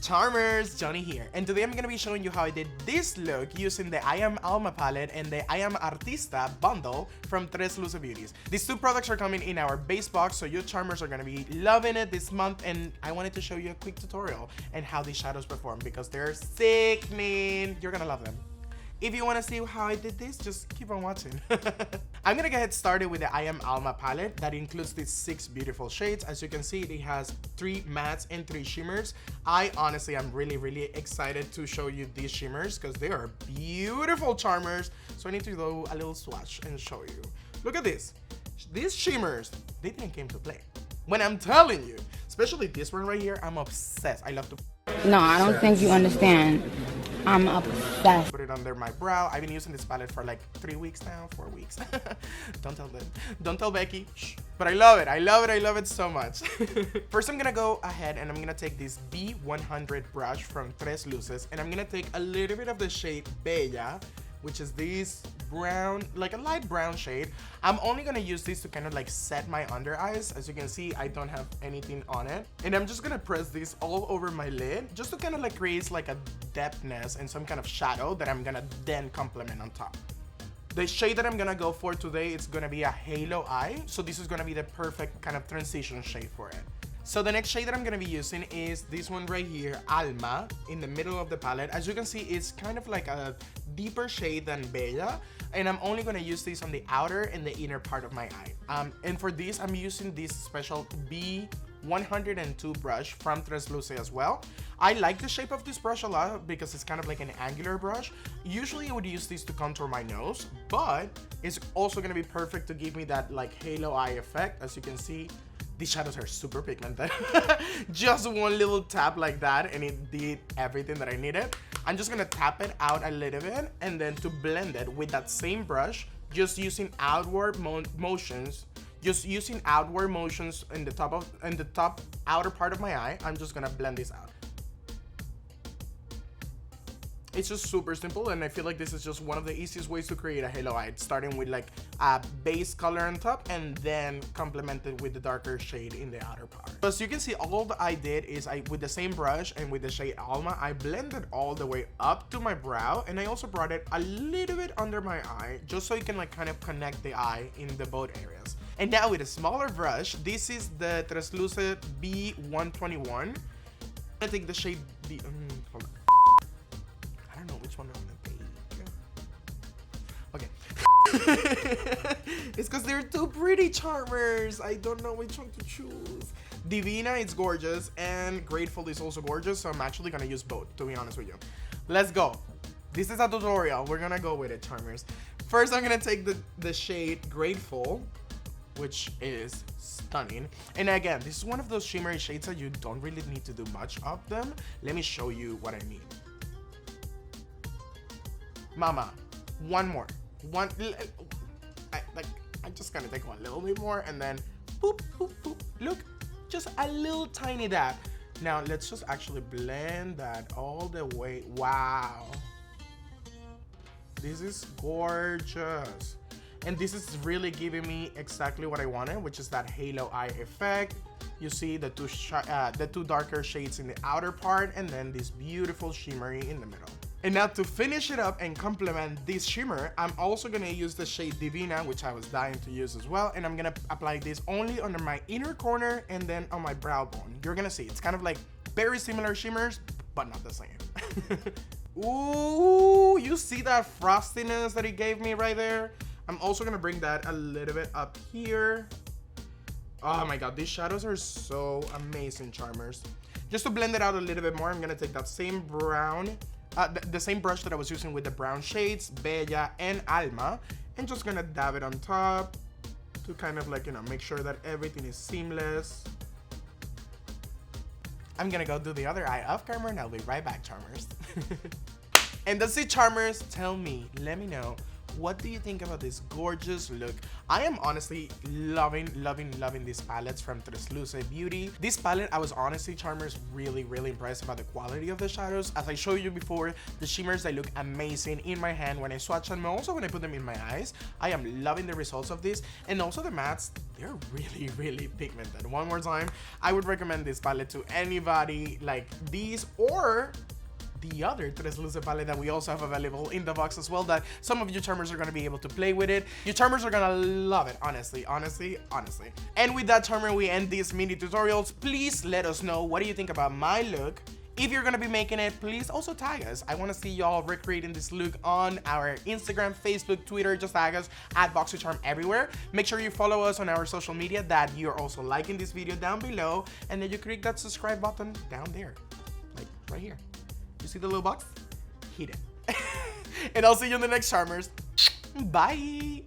Charmers, Johnny here, and today I'm gonna be showing you how I did this look using the I Am Alma Palette and the I Am Artista bundle from Tresluce Beauties. These two products are coming in our base box, so you charmers are gonna be loving it this month, and I wanted to show you a quick tutorial and how these shadows perform because they're sickening. You're gonna love them. If you want to see how I did this, just keep on watching. I'm gonna get started with the I Am Alma palette that includes these 6 beautiful shades. As you can see, it has 3 mattes and 3 shimmers. I honestly am really excited to show you these shimmers because they are beautiful charmers. So I need to do a little swatch and show you. Look at this. These shimmers, they didn't come to play. When I'm telling you, especially this one right here, I'm obsessed. I love to. No, I don't think you understand. I'm obsessed. Put it under my brow. I've been using this palette for like 3 weeks now, 4 weeks. Don't tell them. Don't tell Becky. Shh. But I love it. I love it so much. First, I'm gonna go ahead and I'm gonna take this B100 brush from Tresluce, and I'm gonna take a little bit of the shade Bella, which is this brown, like a light brown shade. I'm only gonna use this to kind of like set my under eyes. As you can see, I don't have anything on it. And I'm just gonna press this all over my lid just to kind of like create like a depthness and some kind of shadow that I'm gonna then complement on top. The shade that I'm gonna go for today is gonna be a halo eye. So this is gonna be the perfect kind of transition shade for it. So the next shade that I'm gonna be using is this one right here, Alma, in the middle of the palette. As you can see, it's kind of like a deeper shade than Bella, and I'm only gonna use this on the outer and the inner part of my eye. And for this, I'm using this special B102 brush from Tresluce as well. I like the shape of this brush a lot because it's kind of like an angular brush. Usually I would use this to contour my nose, but it's also gonna be perfect to give me that like halo eye effect. As you can see, these shadows are super pigmented. Just one little tap like that and it did everything that I needed. I'm just gonna tap it out a little bit, and then to blend it with that same brush, just using outward motions, in the top outer part of my eye, I'm just gonna blend this out. It's just super simple, and I feel like this is just one of the easiest ways to create a halo eye, starting with like a base color on top and then complemented with the darker shade in the outer part. So as you can see, all that I did is with the same brush and with the shade Alma, I blended all the way up to my brow, and I also brought it a little bit under my eye just so you can like kind of connect the eye in the both areas. And now with a smaller brush, this is the Tresluce B121. I'm gonna take the shade hold on. I don't know which one I'm gonna take. Okay. It's because they're too pretty, charmers. I don't know which one to choose. Divina is gorgeous and Grateful is also gorgeous, so I'm actually gonna use both, to be honest with you. Let's go. This is a tutorial. We're gonna go with it, charmers. First, I'm gonna take the shade Grateful, which is stunning. And again, this is one of those shimmery shades that you don't really need to do much of them. Let me show you what I mean. Mama, one more. I'm just gonna take one little bit more and then boop, boop, boop. Look, just a little tiny dab. Now let's just actually blend that all the way. Wow. This is gorgeous. And this is really giving me exactly what I wanted, which is that halo eye effect. You see the two darker shades in the outer part and then this beautiful shimmery in the middle. And now to finish it up and complement this shimmer, I'm also gonna use the shade Divina, which I was dying to use as well. And I'm gonna apply this only under my inner corner and then on my brow bone. You're gonna see, it's kind of like very similar shimmers, but not the same. Ooh, you see that frostiness that it gave me right there? I'm also gonna bring that a little bit up here. Oh my God, these shadows are so amazing, charmers. Just to blend it out a little bit more, I'm gonna take that same brown, the same brush that I was using with the brown shades, Bella and Alma, and just gonna dab it on top to kind of like, you know, make sure that everything is seamless. I'm gonna go do the other eye off camera and I'll be right back, charmers. And that's it, charmers. Tell me, let me know, what do you think about this gorgeous look? I am honestly loving these palettes from Tresluce Beauty. This palette, I was honestly, charmers, really impressed about the quality of the shadows. As I showed you before, the shimmers, they look amazing in my hand when I swatch them, also when I put them in my eyes. I am loving the results of this, and also the mattes, they're really pigmented. One more time, I would recommend this palette to anybody, like these or the other Tresluce palette that we also have available in the box as well, that some of you charmers are going to be able to play with it. Your charmers are going to love it, honestly. And with that, charmer, we end these mini tutorials. Please let us know, what do you think about my look? If you're gonna be making it, please also tag us. I wanna see y'all recreating this look on our Instagram, Facebook, Twitter. Just tag us at BoxyCharm everywhere. Make sure you follow us on our social media, that you're also liking this video down below, and then you click that subscribe button down there, like right here. You see the little box? Hit it. And I'll see you in the next charmers. Bye.